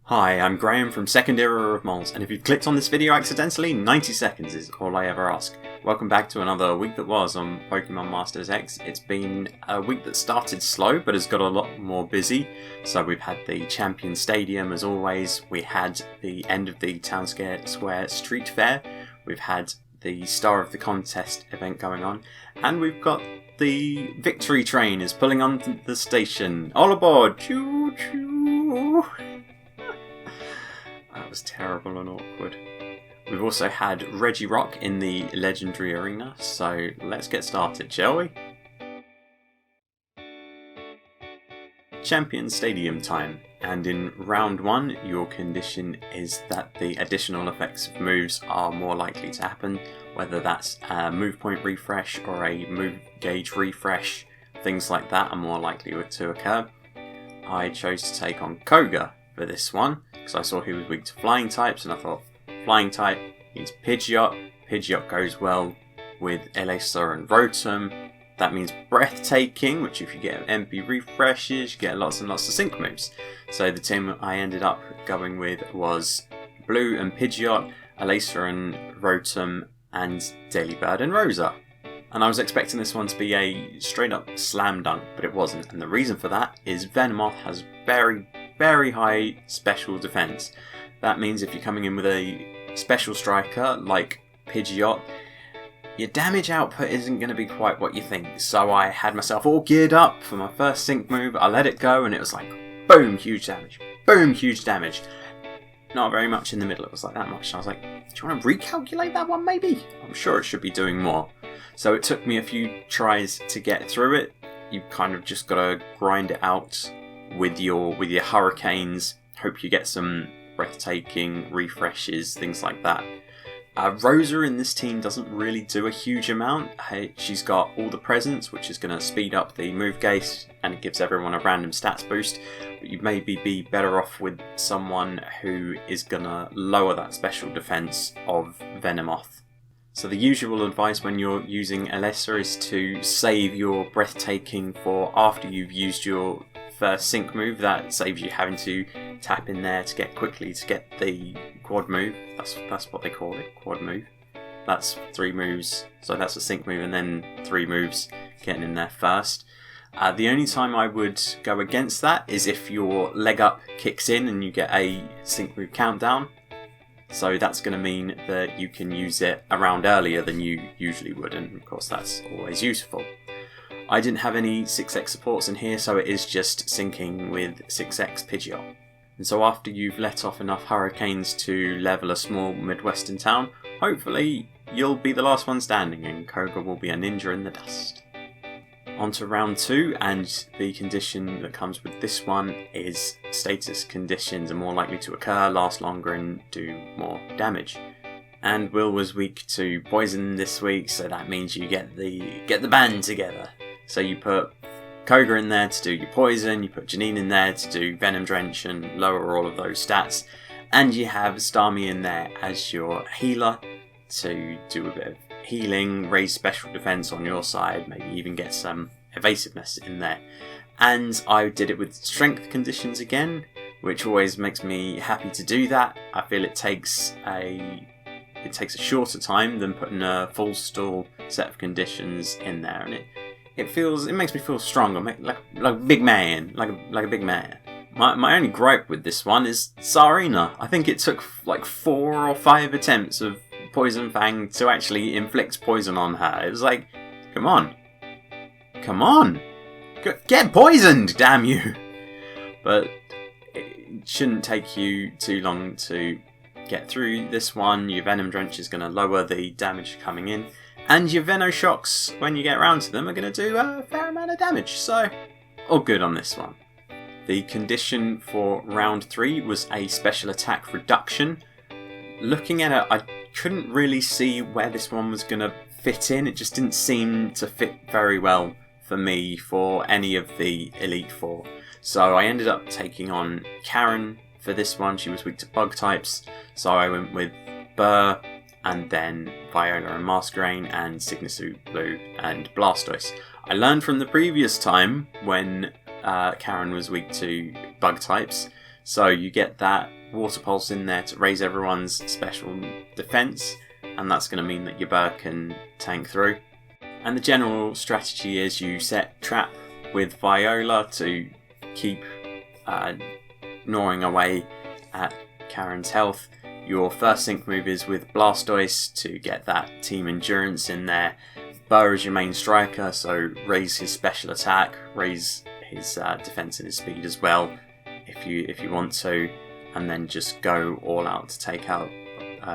Hi, I'm Graham from Second Era of Moles, and if you've clicked on this video accidentally, 90 seconds is all I ever ask. Welcome back to another week that was on Pokemon Masters X. It's been a week that started slow, but has got a lot more busy. So we've had the Champion Stadium as always, we had the end of the Town Square Street Fair, we've had the Star of the Contest event going on, and we've got the Victory Train is pulling onto the station. All aboard! Choo choo! That was terrible and awkward. We've also had Regirock in the Legendary Arena, so let's get started, shall we? Champion Stadium time, and in round 1 your condition is that the additional effects of moves are more likely to happen, whether that's a move point refresh or a move gauge refresh, things like that are more likely to occur. I chose to take on Koga for this one, because I saw he was weak to flying types, and I thought, flying type means Pidgeot. Pidgeot goes well with Elesa and Rotom. That means breathtaking, which if you get MP refreshes, you get lots and lots of sync moves. So the team I ended up going with was Blue and Pidgeot, Elesa and Rotom, and Delibird and Rosa. And I was expecting this one to be a straight up slam dunk, but it wasn't. And the reason for that is Venomoth has very high special defense. That means if you're coming in with a special striker like Pidgeot, your damage output isn't going to be quite what you think. So I had myself all geared up for my first sync move, I let it go, and it was like, boom, huge damage. Boom, huge damage. Not very much in the middle, it was like that much. I was like, do you want to recalculate that one maybe? I'm sure it should be doing more. So it took me a few tries to get through it. You kind of just got to grind it out with your hurricanes. Hope you get some breathtaking refreshes, things like that. Rosa in this team doesn't really do a huge amount. She's got all the presents, which is going to speed up the move gauge, and it gives everyone a random stats boost. But you'd maybe be better off with someone who is going to lower that special defense of Venomoth. So the usual advice when you're using Elesa is to save your breathtaking for after you've used your first sync move. That saves you having to tap in there to get quickly to get the quad move. That's what they call it, quad move. That's 3 moves, so that's a sync move and then 3 moves getting in there first. The only time I would go against that is if your leg up kicks in and you get a sync move countdown. So that's going to mean that you can use it a round earlier than you usually would, and of course that's always useful. I didn't have any 6x supports in here, so it is just syncing with 6x Pidgeot. And so after you've let off enough hurricanes to level a small midwestern town, hopefully you'll be the last one standing and Koga will be a ninja in the dust. On to round 2, and the condition that comes with this one is status conditions are more likely to occur, last longer and do more damage. And Will was weak to poison this week, so that means you get the band together. So you put Koga in there to do your poison, you put Janine in there to do Venom Drench and lower all of those stats, and you have Starmie in there as your healer to do a bit of healing, raise special defense on your side, maybe even get some evasiveness in there. And I did it with strength conditions again, which always makes me happy to do that. I feel it takes a shorter time than putting a full stall set of conditions in there, and it makes me feel stronger, like a big man, like a big man. My only gripe with this one is Tsarina. I think it took like 4 or 5 attempts of Poison Fang to actually inflict poison on her. It was like, come on, get poisoned, damn you! But it shouldn't take you too long to get through this one. Your Venom Drench is going to lower the damage coming in, and your Venoshocks, when you get around to them, are going to do a fair amount of damage, so all good on this one. The condition for round 3 was a special attack reduction. Looking at it, I couldn't really see where this one was going to fit in. It just didn't seem to fit very well for me for any of the Elite Four. So I ended up taking on Karen for this one. She was weak to bug types, so I went with Burr, and then Viola and Masquerain, and Signisu Blue and Blastoise. I learned from the previous time when Karen was weak to bug types, So you get that Water Pulse in there to raise everyone's special defense, and that's going to mean that your bird can tank through. And the general strategy is you set trap with Viola to keep gnawing away at Karen's health. Your first sync move is with Blastoise to get that team endurance in there. Burr is your main striker, so raise his special attack, raise his defense and his speed as well if you want to, and then just go all out to take out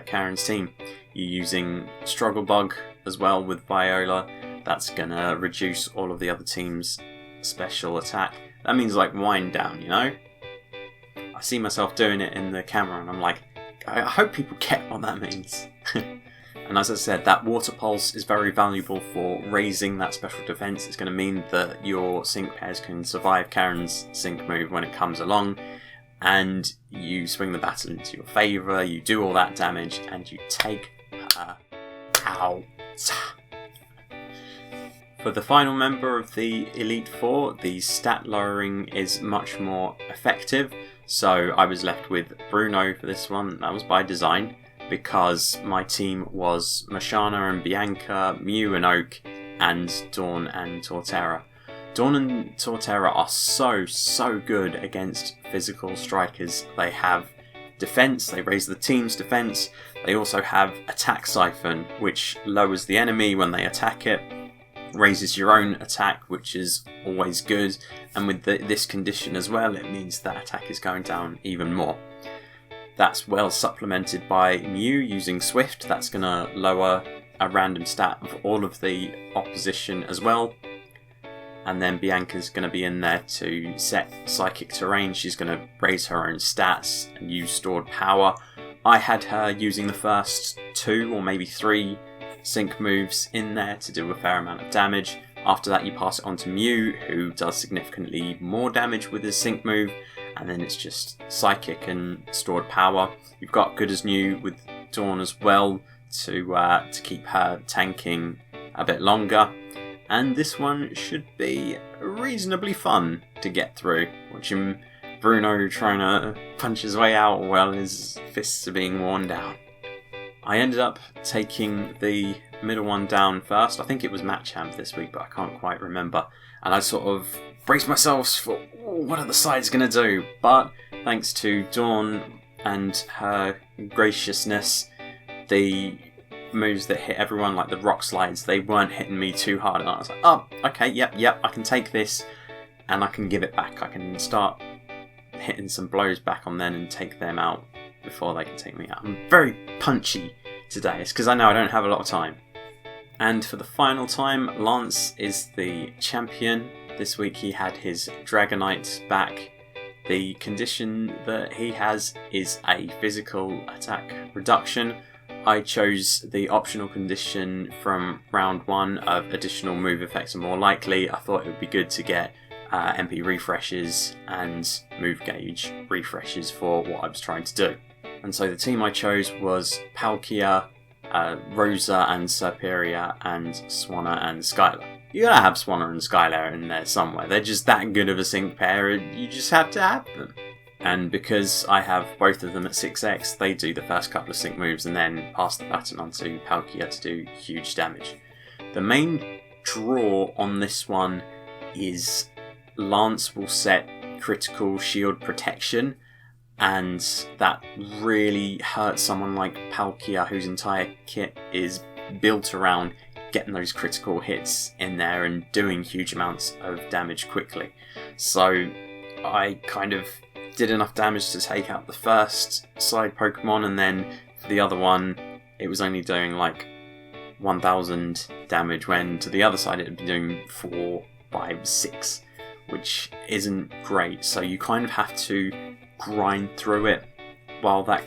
Karen's team. You're using Struggle Bug as well with Viola. That's gonna reduce all of the other team's special attack. That means like wind down, you know? I see myself doing it in the camera and I'm like, I hope people get what that means. And as I said, that Water Pulse is very valuable for raising that special defense. It's going to mean that your sync pairs can survive Karen's sync move when it comes along, and you swing the battle into your favour, you do all that damage, and you take her out. For the final member of the Elite Four, the stat lowering is much more effective. So I was left with Bruno for this one. That was by design, because my team was Mashana and Bianca, Mew and Oak, and Dawn and Torterra. Dawn and Torterra are so good against physical strikers. They have defense, they raise the team's defense. They also have attack siphon, which lowers the enemy when they attack it, raises your own attack, which is always good. And with this condition as well, it means that attack is going down even more. That's well supplemented by Mew using Swift. That's going to lower a random stat of all of the opposition as well. And then Bianca's going to be in there to set Psychic Terrain. She's going to raise her own stats and use Stored Power. I had her using the first 2 or maybe 3 sync moves in there to do a fair amount of damage. After that you pass it on to Mew, who does significantly more damage with his sync move. And then it's just Psychic and Stored Power. You've got Good as New with Dawn as well to keep her tanking a bit longer. And this one should be reasonably fun to get through. Watching Bruno trying to punch his way out while his fists are being worn down. I ended up taking the middle one down first. I think it was Matchamp this week, but I can't quite remember. And I sort of braced myself for, what are the sides going to do? But thanks to Dawn and her graciousness, the moves that hit everyone, like the rock slides, they weren't hitting me too hard. And I was like, oh, okay, yep, I can take this and I can give it back. I can start hitting some blows back on them and take them out before they can take me out. I'm very punchy today. It's because I know I don't have a lot of time. And for the final time, Lance is the champion. This week he had his Dragonite back. The condition that he has is a physical attack reduction. I chose the optional condition from round 1 of additional move effects are more likely. I thought it would be good to get MP refreshes and move gauge refreshes for what I was trying to do. And so the team I chose was Palkia, Rosa and Serperia, and Swanna and Skylar. You're going to have Swanna and Skylar in there somewhere. They're just that good of a sync pair, you just have to have them. And because I have both of them at 6x, they do the first couple of sync moves and then pass the baton on to Palkia to do huge damage. The main draw on this one is Lance will set critical shield protection, and that really hurts someone like Palkia, whose entire kit is built around getting those critical hits in there and doing huge amounts of damage quickly. So I kind of did enough damage to take out the first side Pokemon, and then for the other one it was only doing like 1000 damage, when to the other side it would be doing 4, 5, 6, which isn't great. So you kind of have to grind through it while that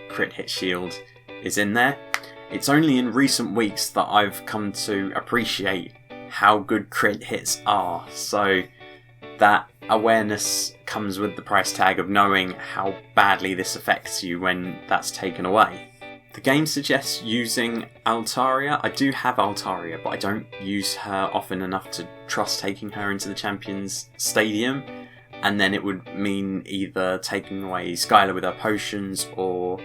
crit hit shield is in there. It's only in recent weeks that I've come to appreciate how good crit hits are, so that awareness comes with the price tag of knowing how badly this affects you when that's taken away. The game suggests using Altaria. I do have Altaria, but I don't use her often enough to trust taking her into the Champions Stadium. and then it would mean either taking away Skylar with her potions or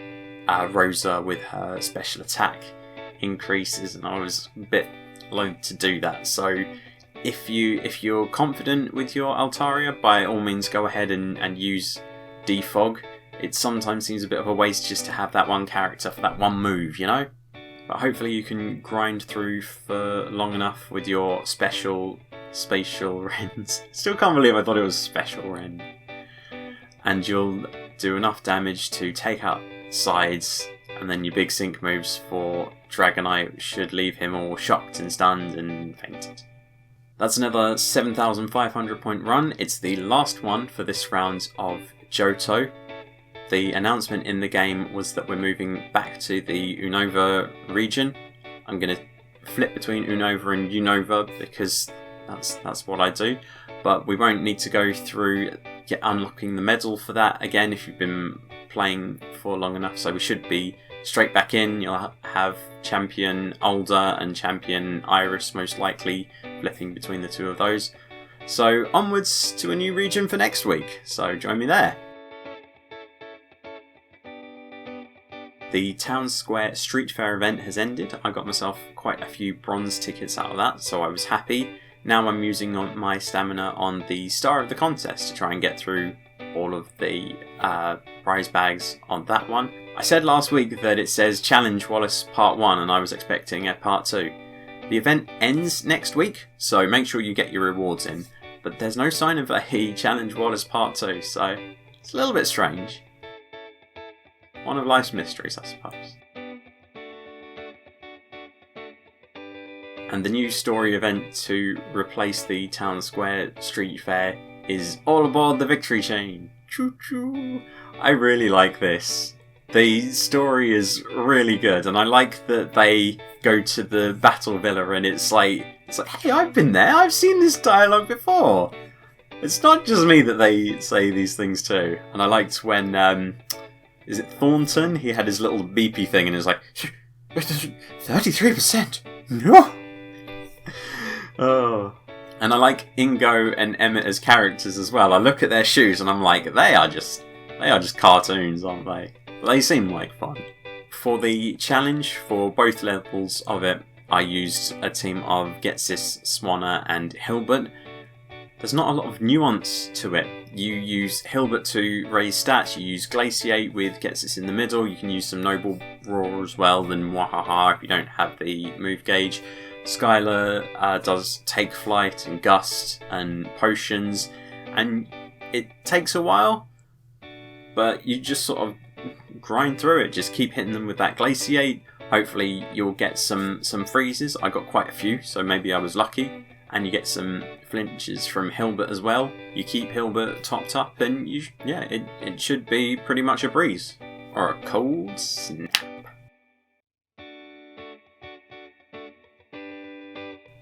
Rosa with her special attack increases, and I was a bit loath to do that. So if you're confident with your Altaria, by all means go ahead and use Defog. It sometimes seems a bit of a waste just to have that one character for that one move, you know? But hopefully you can grind through for long enough with your spatial Rens. Still can't believe I thought it was special Ren. And you'll do enough damage to take out sides, and then your big sync moves for Dragonite should leave him all shocked and stunned and fainted. That's another 7,500 point run. It's the last one for this round of Johto. The announcement in the game was that we're moving back to the Unova region. I'm going to flip between Unova and Unova because that's what I do. But we won't need to go through unlocking the medal for that again if you've been playing for long enough. So we should be straight back in. You'll have Champion Alder and Champion Iris most likely, flipping between the two of those. So onwards to a new region for next week. So join me there. The Town Square Street Fair event has ended. I got myself quite a few bronze tickets out of that, so I was happy. Now I'm using my stamina on the star of the contest to try and get through all of the prize bags on that one. I said last week that it says Challenge Wallace Part 1 and I was expecting a Part 2. The event ends next week, so make sure you get your rewards in. But there's no sign of a Challenge Wallace Part 2, so it's a little bit strange. One of life's mysteries, I suppose. And the new story event to replace the Town Square Street Fair is All Aboard the Victory Chain. Choo choo! I really like this. The story is really good, and I like that they go to the Battle Villa and it's like, hey, I've been there, I've seen this dialogue before. It's not just me that they say these things too. And I liked when, is it Thornton? He had his little beepy thing and it was like, 33%! No! Oh. And I like Ingo and Emmett as characters as well. I look at their shoes and I'm like, they are just cartoons, aren't they? But they seem like fun. For the challenge for both levels of it, I used a team of Getsis, Swanna and Hilbert. There's not a lot of nuance to it. You use Hilbert to raise stats, you use Glaciate with Getsis in the middle, you can use some Noble Roar as well, then Wahaha if you don't have the move gauge. Skylar does Take Flight and Gust and Potions, and it takes a while, but you just sort of grind through it, just keep hitting them with that Glaciate. Hopefully you'll get some freezes. I got quite a few, so maybe I was lucky. And you get some flinches from Hilbert as well. You keep Hilbert topped up and it should be pretty much a breeze. Or a cold snap.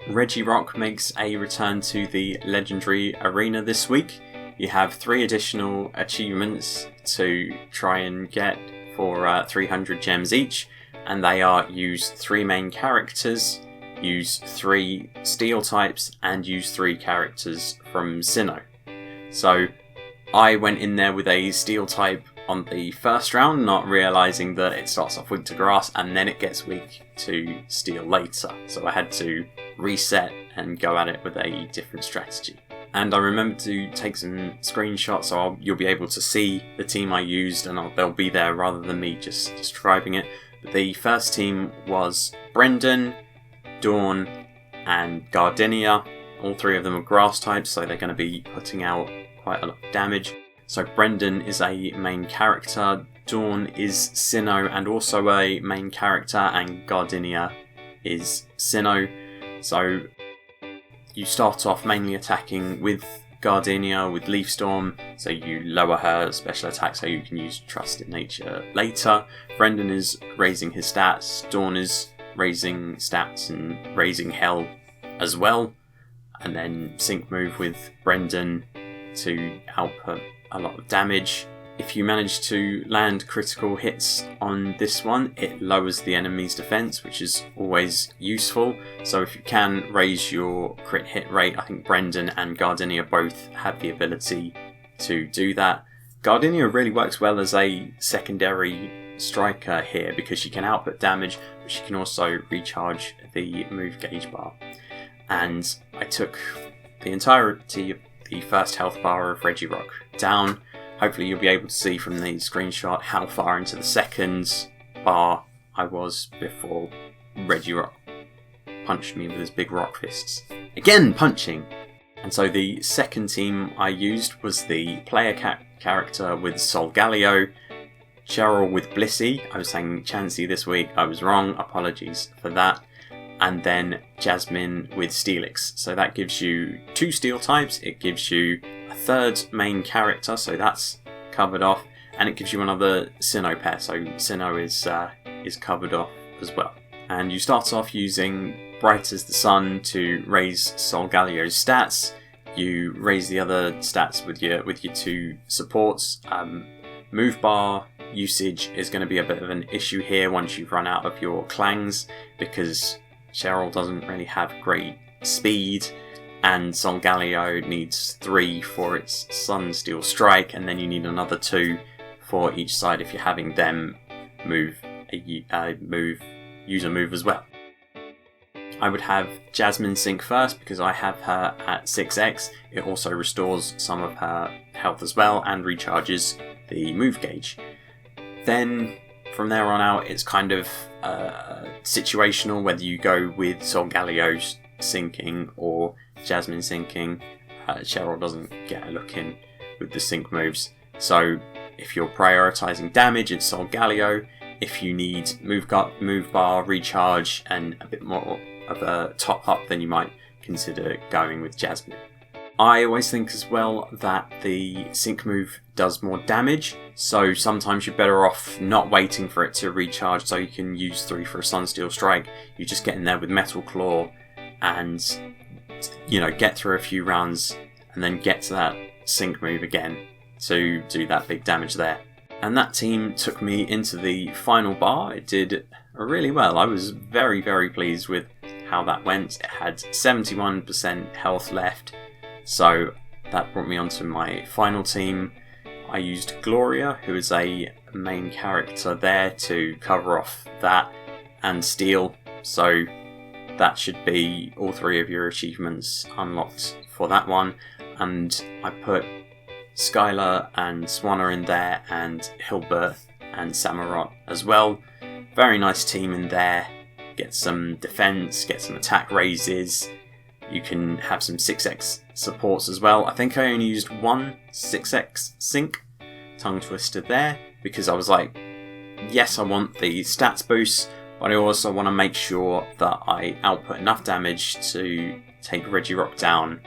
Regirock makes a return to the Legendary Arena this week. You have 3 additional achievements to try and get for 300 gems each, and they are use 3 main characters, use 3 steel types, and use 3 characters from Sinnoh. So I went in there with a steel type on the first round, not realising that it starts off weak to grass and then it gets weak to steel later. So I had to reset and go at it with a different strategy. And I remember to take some screenshots so you'll be able to see the team I used and they'll be there rather than me just describing it. But the first team was Brendan, Dawn and Gardenia. All 3 of them are grass types, so they're going to be putting out quite a lot of damage. So Brendan is a main character, Dawn is Sinnoh and also a main character, and Gardenia is Sinnoh. So you start off mainly attacking with Gardenia with Leaf Storm, so you lower her special attack so you can use Trust in Nature later. Brendan is raising his stats, Dawn is raising stats and raising Hell as well, and then sync move with Brendan to output a lot of damage. If you manage to land critical hits on this one, it lowers the enemy's defense, which is always useful. So if you can raise your crit hit rate, I think Brendan and Gardenia both have the ability to do that. Gardenia really works well as a secondary striker here because she can output damage, but she can also recharge the move gauge bar. And I took the entirety of the first health bar of Regirock down. Hopefully you'll be able to see from the screenshot how far into the second bar I was before Regirock punched me with his big rock fists. Again, punching! And so the second team I used was the player character with Solgaleo, Cheryl with Blissey. I was saying Chansey this week, I was wrong, apologies for that. And then Jasmine with Steelix. So that gives you 2 steel types, it gives you a third main character, so that's covered off, and it gives you another Sinnoh pair, so Sinnoh is covered off as well. And you start off using Bright as the Sun to raise Solgaleo's stats. You raise the other stats with your 2 supports. Move bar usage is going to be a bit of an issue here once you've run out of your clangs, because Cheryl doesn't really have great speed, and Solgaleo needs 3 for its Sunsteel Strike, and then you need another 2 for each side if you're having them use a move as well. I would have Jasmine sync first because I have her at 6x. It also restores some of her health as well and recharges the move gauge. Then from there on out it's kind of situational whether you go with Solgaleo syncing or Jasmine syncing. Cheryl doesn't get a look in with the sync moves. So if you're prioritising damage, it's Solgaleo. If you need move bar, recharge, and a bit more of a top up, then you might consider going with Jasmine. I always think as well that the sync move does more damage, so sometimes you're better off not waiting for it to recharge so you can use 3 for a Sunsteel Strike. You just get in there with Metal Claw and, you know, get through a few rounds and then get to that sync move again to do that big damage there. And that team took me into the final bar. It did really well. I was very, very pleased with how that went. It had 71% health left, so that brought me onto my final team. I used Gloria, who is a main character there, to cover off that and Steel, so that should be all 3 of your achievements unlocked for that one. And I put Skylar and Swanna in there, and Hilbert and Samurott as well. Very nice team in there. Get some defense, get some attack raises. You can have some 6x supports as well. I think I only used 1 6x sync, Tongue Twister there, because I was like, yes, I want the stats boost, but I also want to make sure that I output enough damage to take Regirock down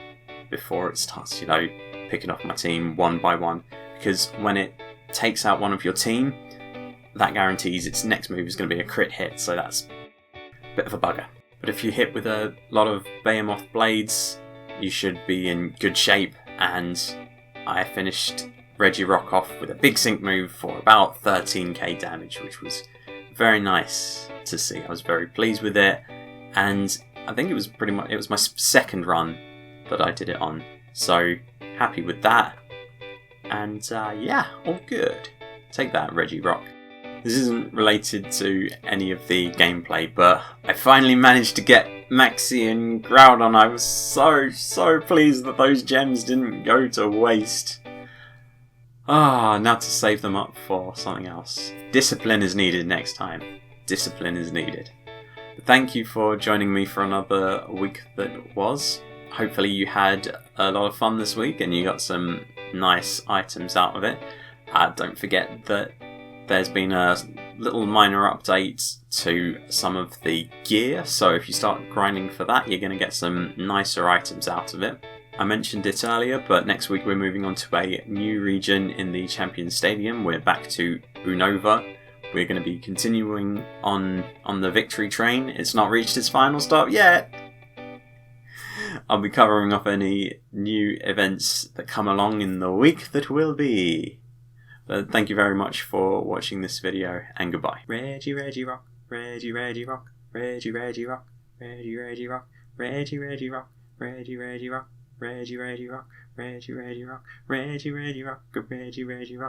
before it starts, you know, picking off my team one by one. Because when it takes out one of your team, that guarantees its next move is going to be a crit hit, so that's a bit of a bugger. But if you hit with a lot of Behemoth Blades, you should be in good shape, and I finished Regirock off with a big sync move for about 13k damage, which was very nice to see. I was very pleased with it, and I think it was my second run that I did it on, so happy with that. And yeah, all good. Take that, Regirock. This isn't related to any of the gameplay, but I finally managed to get Maxi and Groudon. I was so pleased that those gems didn't go to waste. Now to save them up for something else. Discipline is needed next time. Discipline is needed. But thank you for joining me for another week that was. Hopefully you had a lot of fun this week and you got some nice items out of it. Don't forget that there's been a little minor update to some of the gear, so if you start grinding for that, you're going to get some nicer items out of it. I mentioned it earlier, but next week we're moving on to a new region in the Champions Stadium. We're back to Unova. We're going to be continuing on the victory train. It's not reached its final stop yet. I'll be covering off any new events that come along in the week that will be. But thank you very much for watching this video, and goodbye. Regirock, Regirock, Regirock, Regirock, Regirock, Regirock, Regirock, Regirock, Regirock, Regirock, Regirock, Regirock.